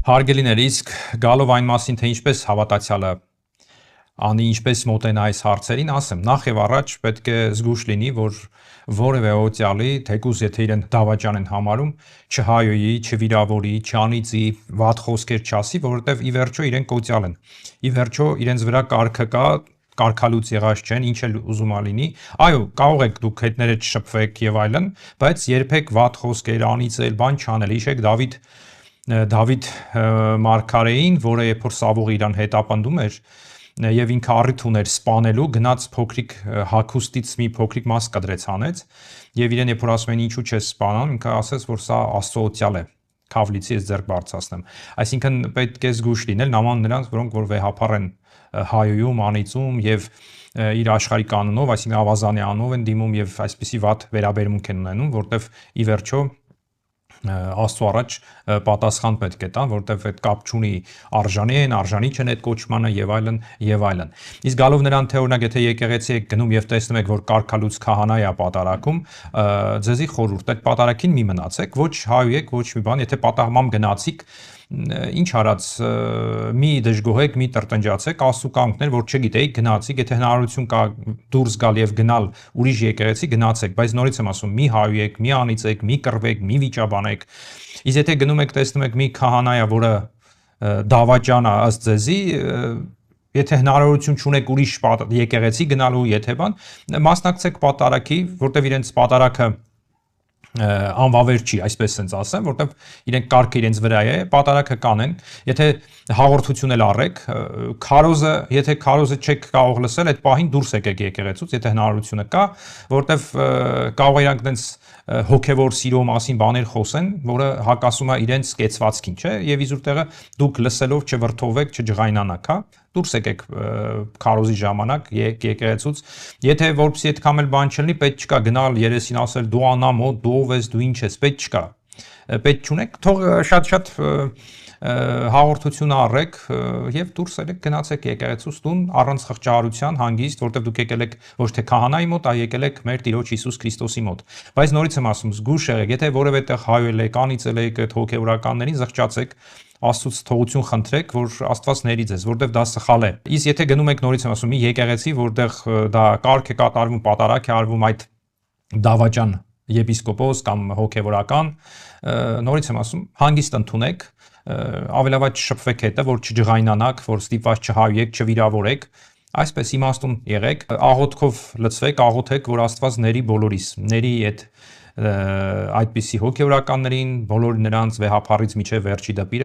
Հարգելիներ, իսկ գալով այն մասին, թե ինչպես հավատացյալը անի, ինչպես մոտենա այս հարցերին, ասեմ, նախ եւ առաջ պետք է զգուշ լինի, որ որևէ օծյալի, թեկուզ եթե իրեն դավաճան են համարում, չհայոյի, չվիրավորի, չանիծի, վատ խոսքեր չասի, որովհետեւ ի վերջո իրենք օծյալ են։ Ի վերջո իրենց վրա կարգը կա, կարգալուց եղած չեն, ինչ էլ ուզում ա լինի։ Այո, կարող եք դուք հետները չշփվեք եւ այլն, բայց երբեք վատ խոսքեր, անիծել, բան չանել։ Հիշեք Դավիթ Մարգարեին, որը երբ որ Սավուղը իրան հետապնդում էր եւ ինքը առիթ ուներ սպանելու, գնաց փոքրիկ հագուստից մի փոքրիկ մաս կտրեց հանեց եւ իրեն երբ որ ասում են ինչու չես սպանան, ինքը ասեց, որ սա Աստծո օծյալ է, քավլիցի ես ձեռք բարձրացնեմ։ Այսինքն պետք է զգուշ լինել նման նրանց, որոնք որ վեհապար են հայոյում, անիծում եւ իր աշխարհի կանոնով, այսինքն ավազանի անով են դիմում եւ այսպիսի վատ վերաբերմունք են ունենում, որտեվ ի վերջո Աստծո առաջ պատասխան պետք է տան, որտեվ այդ կապ չունի արժանի են, արժանի չեն այդ կոչմանը եւ այլն եւ այլն։ Իսկ գալով նրան թե օրինակ եթե եկեղեցի եք գնում եւ տեսնում եք, որ կարգալուց քահանա է պատարակում, ձեզի խորհուրդ այդ պատարակին մի մնացեք, ոչ հայոյեք, ոչ մի բան, եթե պատահմամ գնացիք, ինչ արած մի դժգոհեք, մի տրտնջացեք, Աստծո կամքներ, որ չգիտեիք, գնացիք, եթե հնարավորություն կա դուրս գալ եւ գնալ ուրիշ եկեղեցի, գնացեք, բայց նորից եմ ասում, մի հայոյեք, մի անիծեք, մի կռվեք, մի վիճաբանեք։ Իսկ եթե գնում եք, տեսնում եք մի քահանա, որը դավաճան է ըստ ձեզի, եթե հնարավորություն չունեք ուրիշ եկեղեցի գնալու, եթե բան, մասնակցեք պատարակի, որտեվ իրենց պատարակը անվավեր չի, այսպես sense ասեմ, որտեվ իրենք կարգը իրենց վրա է, պատարակը կանեն, եթե հաղորդություն էլ առեք, եթե քարոզը չեք կարող լսել, այդ պահին դուրս եկեք եկեղեցուց, եթե հնարավորությունը կա, որտեվ կարող է իրանք տենց հոգևոր սիրո մասին բաներ խոսեն, որը հակասում է իրենց կեցվածքին, չէ, եւ իզուր տեղը դուք լսելով չվրթովեք, չջղայնանաք, հա, դուրս եկեք քարոզի ժամանակ եկեղեցուց, եթե որպեսզի այդքան էլ բան չլինի, պետք չկա գնալ երեսին ասել դու անամոթ, դու ով ես, դու ինչ ես, պետք չկա, պետք չունեք, թող շատ հաղորդություն առեք եւ դուրս ելեք գնացեք եկեղեցուց տուն առանց խղճահարության հանգիստ, որտեղ դուք եկել եք ոչ թե քահանայի մոտ, այլ եկել եք մեր Տիրոջ Հիսուս Քրիստոսի մոտ։ Բայց նորից եմ ասում, զգուշ եղեք, եթե որևէ տեղ հայել եք, անիծել եք այդ հոգեվորականներին, զղջացեք, Աստծուց թողություն խնդրեք, որ Աստված ների ձեզ, որտեղ դա սխալ է։ Իսկ եթե գնում եք նորից եմ ասում, մի եկեղեցի, որտեղ դա կարգ է կատարվում, պատարակ է արվում այդ դավաճան եպիսկոպոս կամ հոգևորական, նորից եմ ասում, հանգիստ ընդունեք, ավելավայ չշփվեք հետը, որ չջղայնանաք, որ ստիպված չհայեք, չվիրավորեք, այսպես իմաստուն եղեք, աղոթքով լցվեք, աղոթեք, որ Աստված ների բոլորիս, ների այդ այդպիսի հոգևորականներին, բոլոր նրանց վեհապարից միջև վերջի դպիրը